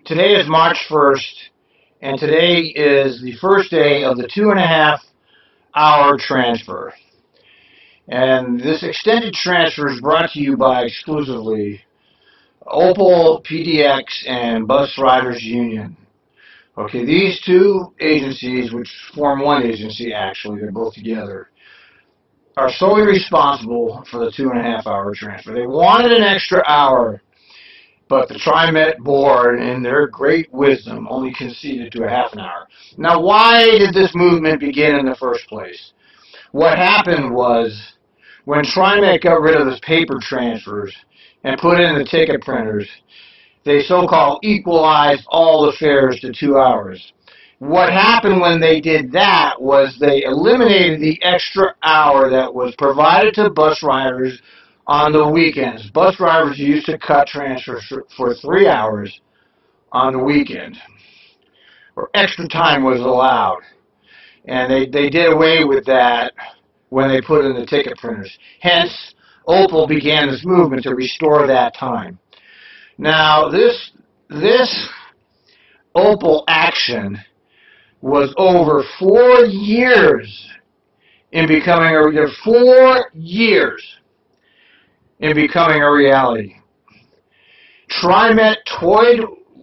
Today is March 1st, and today is the first day of the 2.5-hour transfer. And this extended transfer is brought to you by exclusively OPAL, PDX, and Bus Riders Union. Okay, these two agencies, which form one agency actually, they're both together, are solely responsible for the 2.5-hour transfer. They wanted an extra hour, but the Trimet board, in their great wisdom, only conceded to a half an hour. Now, why did this movement begin in the first place? What happened was, when Trimet got rid of those paper transfers and put in the ticket printers, they so-called equalized all the fares to 2 hours. What happened when they did that was they eliminated the extra hour that was provided to bus riders on the weekends. Bus drivers used to cut transfers for 3 hours on the weekend, or extra time was allowed. And they did away with that when they put in the ticket printers. Hence, OPAL began this movement to restore that time. Now, this OPAL action was over 4 years in becoming a 4 years in becoming a reality. Trimet toyed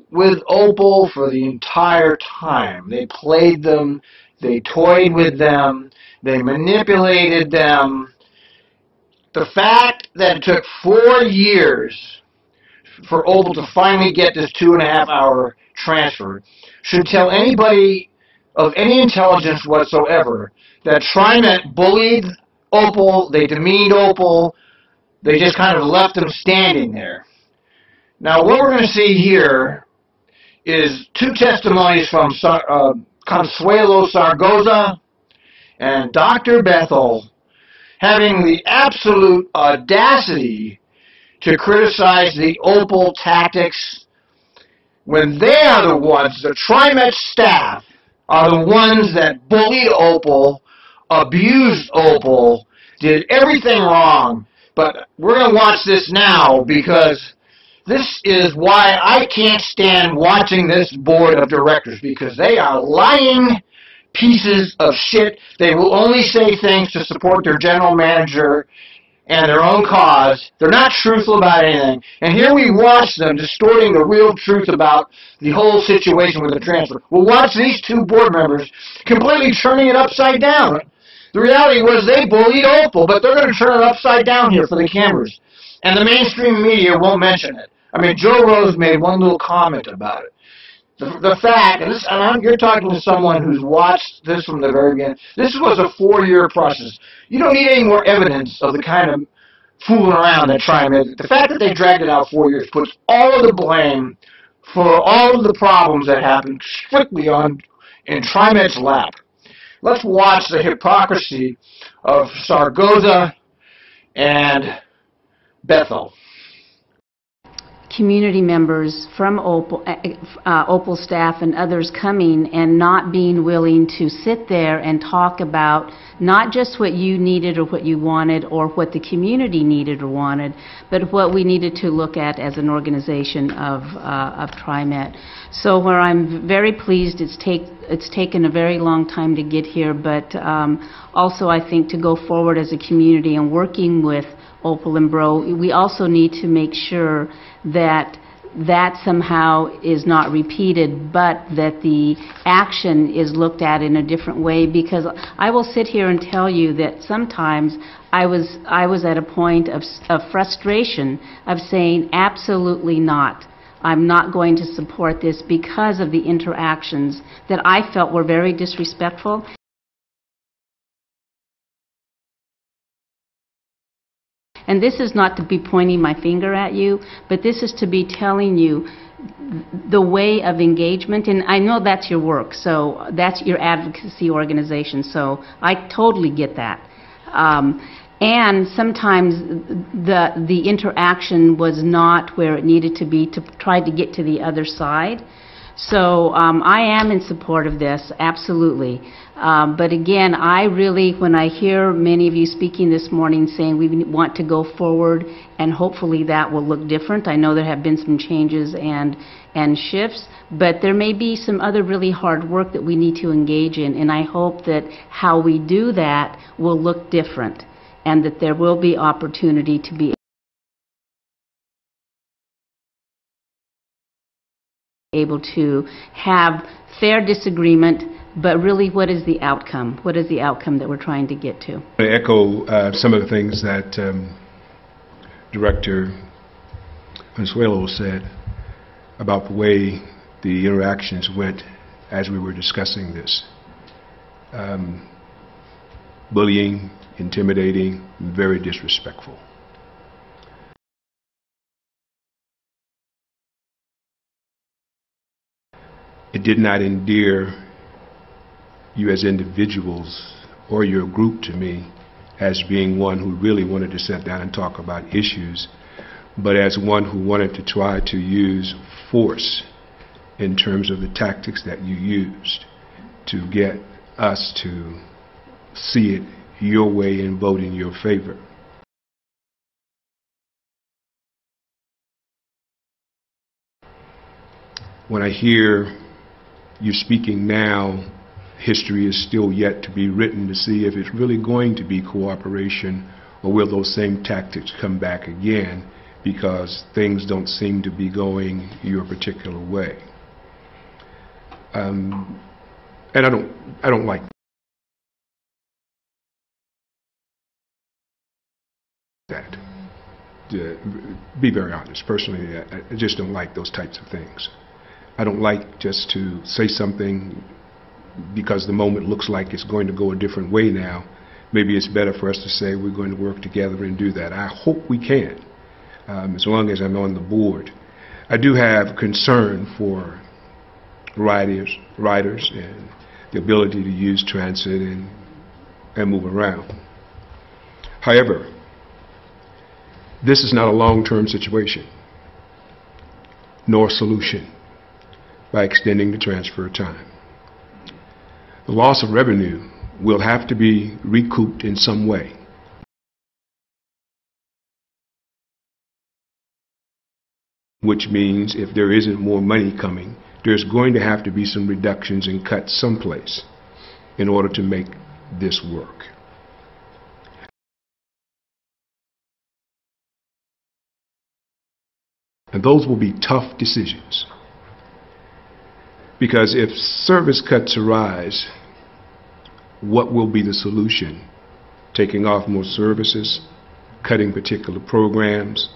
with OPAL for the entire time. They played them, they toyed with them, they manipulated them. The fact that it took 4 years for OPAL to finally get this 2.5-hour transfer should tell anybody of any intelligence whatsoever that Trimet bullied OPAL, they demeaned OPAL, they just kind of left them standing there. Now, what we're going to see here is two testimonies from Consuelo Zaragoza and Dr. Bethel having the absolute audacity to criticize the OPAL tactics when they are the ones, the Trimet staff, are the ones that bullied OPAL, abused OPAL, did everything wrong. But we're going to watch this now because this is why I can't stand watching this board of directors, because they are lying pieces of shit. They will only say things to support their general manager and their own cause. They're not truthful about anything. And here we watch them distorting the real truth about the whole situation with the transfer. We'll watch these two board members completely turning it upside down. The reality was they bullied OPAL, but they're going to turn it upside down here for the cameras. And the mainstream media won't mention it. I mean, Joe Rose made one little comment about it. The fact, you're talking to someone who's watched this from the very beginning, this was a 4-year process. You don't need any more evidence of the kind of fooling around that Trimet. The fact that they dragged it out 4 years puts all of the blame for all of the problems that happened strictly in Trimet's lap. Let's watch the hypocrisy of Zaragoza and Bethel. Community members from OPAL staff and others coming and not being willing to sit there and talk about not just what you needed or what you wanted or what the community needed or wanted, but what we needed to look at as an organization of Trimet. So where I'm very pleased, it's taken a very long time to get here, but also I think to go forward as a community and working with OPAL&BRU, we also need to make sure that that somehow is not repeated, but that the action is looked at in a different way, because I will sit here and tell you that sometimes I was at a point of frustration of saying absolutely not. I'm not going to support this because of the interactions that I felt were very disrespectful. And this is not to be pointing my finger at you, but this is to be telling you the way of engagement. And I know that's your work, so that's your advocacy organization, so I totally get that. And sometimes the interaction was not where it needed to be to try to get to the other side. So I am in support of this, absolutely. But again, I really, when I hear many of you speaking this morning saying we want to go forward and hopefully that will look different. I know there have been some changes and shifts, but there may be some other really hard work that we need to engage in, and I hope that how we do that will look different and that there will be opportunity to be able to have fair disagreement, but really what is the outcome? What is the outcome that we're trying to get to? I echo some of the things that Director Consuelo said about the way the interactions went as we were discussing this. Bullying, intimidating, very disrespectful. It did not endear you as individuals or your group to me as being one who really wanted to sit down and talk about issues, but as one who wanted to try to use force in terms of the tactics that you used to get us to see it your way and vote in your favor. When I hear you speaking now, history is still yet to be written to see if it's really going to be cooperation, or will those same tactics come back again because things don't seem to be going your particular way. And I don't like that. To be very honest, personally, I just don't like those types of things. I don't like just to say something because the moment looks like it's going to go a different way now. Maybe it's better for us to say we're going to work together and do that. I hope we can, as long as I'm on the board. I do have concern for riders and the ability to use transit and move around. However, this is not a long-term situation, nor solution by extending the transfer time. The loss of revenue will have to be recouped in some way. Which means if there isn't more money coming, there's going to have to be some reductions and cuts someplace in order to make this work. And those will be tough decisions. Because if service cuts arise, what will be the solution? Taking off more services, cutting particular programs,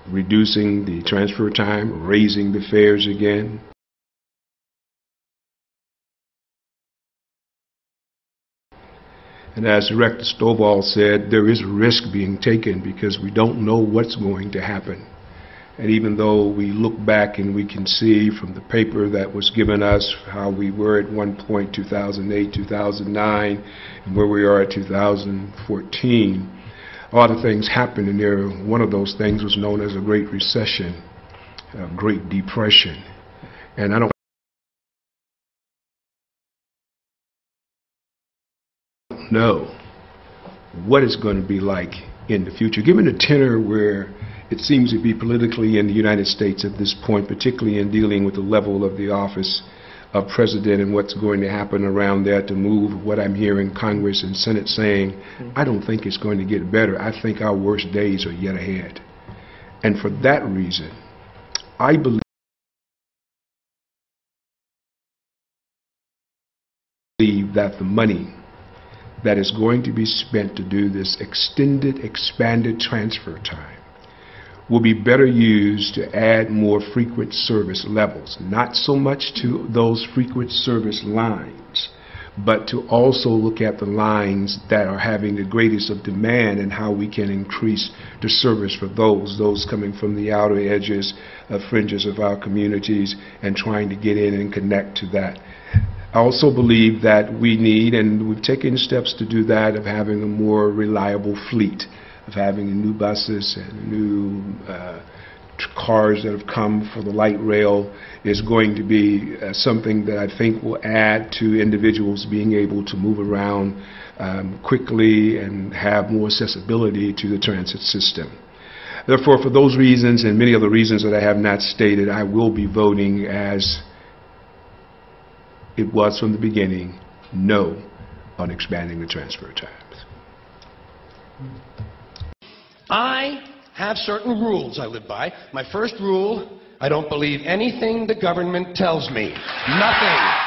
reducing the transfer time, raising the fares again. And as Director Stovall said, there is risk being taken because we don't know what's going to happen. And even though we look back and we can see from the paper that was given us how we were at one point, 2008, 2009, and where we are at 2014, a lot of things happened, and there, one of those things was known as a Great Recession, a Great Depression. And I don't know what it's going to be like in the future, given the tenor where it seems to be politically in the United States at this point, particularly in dealing with the level of the office of president and what's going to happen around there to move what I'm hearing Congress and Senate saying. I don't think it's going to get better. I think our worst days are yet ahead. And for that reason, I believe that the money that is going to be spent to do this extended, expanded transfer time will be better used to add more frequent service levels, not so much to those frequent service lines, but to also look at the lines that are having the greatest of demand and how we can increase the service for those coming from the outer edges, fringes of our communities, and trying to get in and connect to that. I also believe that we need, and we've taken steps to do that, of having a more reliable fleet, of having new buses and new cars that have come for the light rail is going to be something that I think will add to individuals being able to move around quickly and have more accessibility to the transit system. Therefore, for those reasons and many other reasons that I have not stated, I will be voting as it was from the beginning, no on expanding the transfer times. I have certain rules I live by. My first rule, I don't believe anything the government tells me. Nothing.